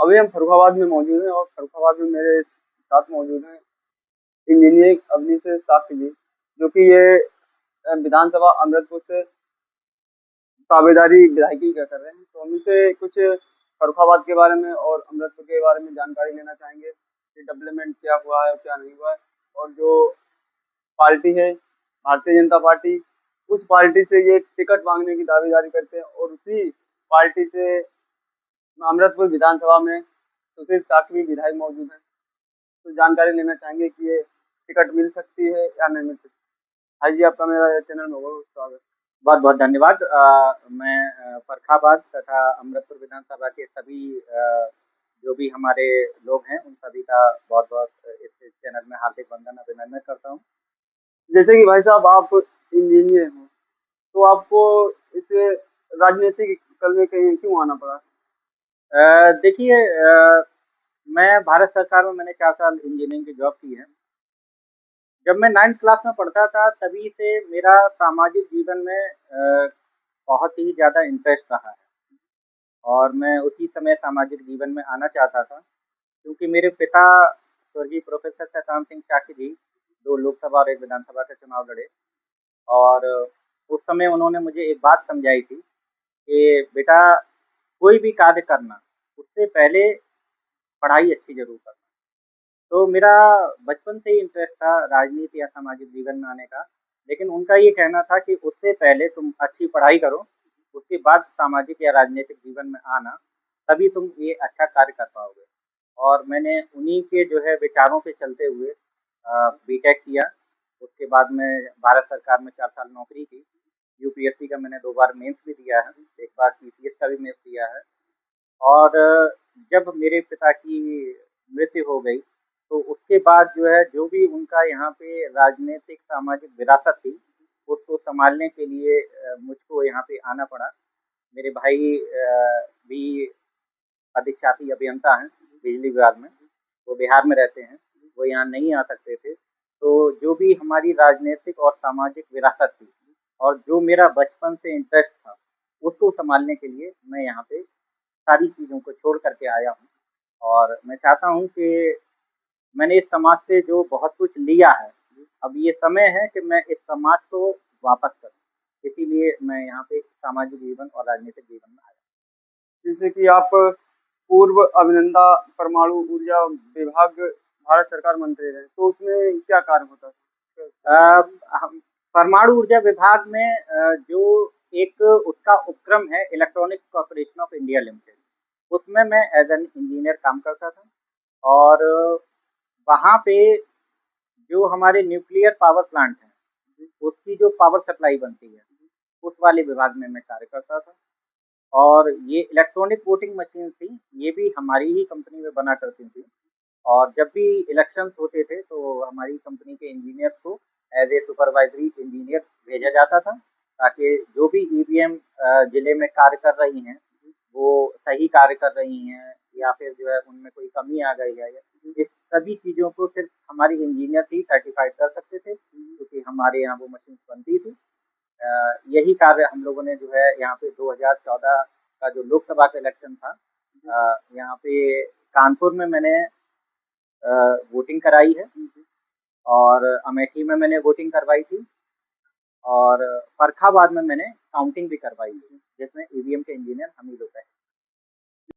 अभी हम फर्रुखाबाद में मौजूद हैं और फर्रुखाबाद में मेरे साथ मौजूद हैं इंजीनियर अवनीश साक्षी जी, जो कि ये विधानसभा अमृतपुर से ताबेदारी विधायकी का कर रहे हैं। तो हम इनसे कुछ फर्रुखाबाद के बारे में और अमृतपुर के बारे में जानकारी लेना चाहेंगे कि डेवलपमेंट क्या हुआ है और क्या नहीं हुआ है। और जो पार्टी है भारतीय जनता पार्टी, उस पार्टी से ये टिकट मांगने की दावेदारी करते हैं और उसी पार्टी से अमृतपुर विधानसभा में सुशील साकवी विधायक मौजूद हैं। तो जानकारी लेना चाहेंगे कि ये टिकट मिल सकती है या नहीं मिल सकती। हाँ जी, आपका मेरा चैनल में बहुत स्वागत है। बहुत बहुत धन्यवाद। मैं फर्रुखाबाद तथा अमृतपुर विधानसभा के सभी जो भी हमारे लोग हैं उन सभी का बहुत बहुत इस चैनल में हार्दिक वंदन अभिनंदन करता हूँ। जैसे कि भाई साहब आप इंजीनियर हैं, तो आपको इस राजनीतिक कल में कहीं क्यों आना पड़ा? देखिए, मैं भारत सरकार में मैंने 4 साल इंजीनियरिंग की जॉब की है। जब मैं 9th क्लास में पढ़ता था तभी से मेरा सामाजिक जीवन में बहुत ही ज़्यादा इंटरेस्ट रहा है और मैं उसी समय सामाजिक जीवन में आना चाहता था, क्योंकि मेरे पिता स्वर्गीय प्रोफेसर शशांक सिंह शाक्य जी 2 लोकसभा और 1 विधानसभा के चुनाव लड़े और उस समय उन्होंने मुझे एक बात समझाई थी कि बेटा, कोई भी कार्य करना उससे पहले पढ़ाई अच्छी ज़रूर करना। तो मेरा बचपन से ही इंटरेस्ट था राजनीति या सामाजिक जीवन में आने का, लेकिन उनका ये कहना था कि उससे पहले तुम अच्छी पढ़ाई करो, उसके बाद सामाजिक या राजनीतिक जीवन में आना, तभी तुम ये अच्छा कार्य कर पाओगे। और मैंने उन्हीं के जो है विचारों पे चलते हुए बीटेक किया। उसके बाद में भारत सरकार में 4 साल नौकरी की। यूपीएससी का मैंने 2 बार मेंस भी दिया है, 1 बार सीटीएस का भी मेंस दिया है। और जब मेरे पिता की मृत्यु हो गई, तो उसके बाद जो है जो भी उनका यहाँ पे राजनीतिक सामाजिक विरासत थी, उसको सँभालने के लिए मुझको यहाँ पे आना पड़ा। मेरे भाई भी अधिशासी अभियंता हैं बिजली विभाग में, वो बिहार में रहते हैं, वो यहाँ नहीं आ सकते थे। तो जो भी हमारी राजनीतिक और सामाजिक विरासत थी और जो मेरा बचपन से इंटरेस्ट था, उसको सँभालने के लिए मैं यहाँ पे सारी चीज़ों को छोड़ कर के आया हूँ। और मैं चाहता हूँ कि मैंने इस समाज से जो बहुत कुछ लिया है, अब ये समय है कि मैं इस समाज को वापस करूँ। इसीलिए मैं यहाँ पे सामाजिक जीवन और राजनीतिक जीवन में आया। जैसे कि आप पूर्व अभिनंदा परमाणु ऊर्जा विभाग भारत सरकार मंत्री रहे, तो उसमें क्या कार्य होता था? हम परमाणु ऊर्जा विभाग में जो एक उसका उपक्रम है electronic corporation of India limited, उसमें मैं एज़ एन इंजीनियर काम करता था। और वहाँ पे जो हमारे न्यूक्लियर पावर प्लांट हैं, उसकी जो पावर सप्लाई बनती है, उस वाले विभाग में मैं कार्य करता था। और ये इलेक्ट्रॉनिक वोटिंग मशीन थी, ये भी हमारी ही कंपनी में बना करती थी। और जब भी इलेक्शंस होते थे तो हमारी कंपनी के इंजीनियर्स को एज ए सुपरवाइजरी इंजीनियर भेजा जाता था, ताकि जो भी ईवीएम जिले में कार्य कर रही हैं वो सही कार्य कर रही हैं या फिर जो है उनमें कोई कमी आ गई है, या इस सभी चीज़ों को सिर्फ हमारी इंजीनियर ही सर्टिफाइड कर सकते थे, क्योंकि हमारे यहाँ वो मशीन बनती थी। यही कार्य हम लोगों ने जो है यहाँ पे 2014 का जो लोकसभा का इलेक्शन था, यहाँ पे कानपुर में मैंने वोटिंग कराई है और अमेठी में मैंने वोटिंग करवाई थी और फर्रुखाबाद में मैंने काउंटिंग भी करवाई थी, जिसमें ईवीएम के इंजीनियर हम ही लोग हैं।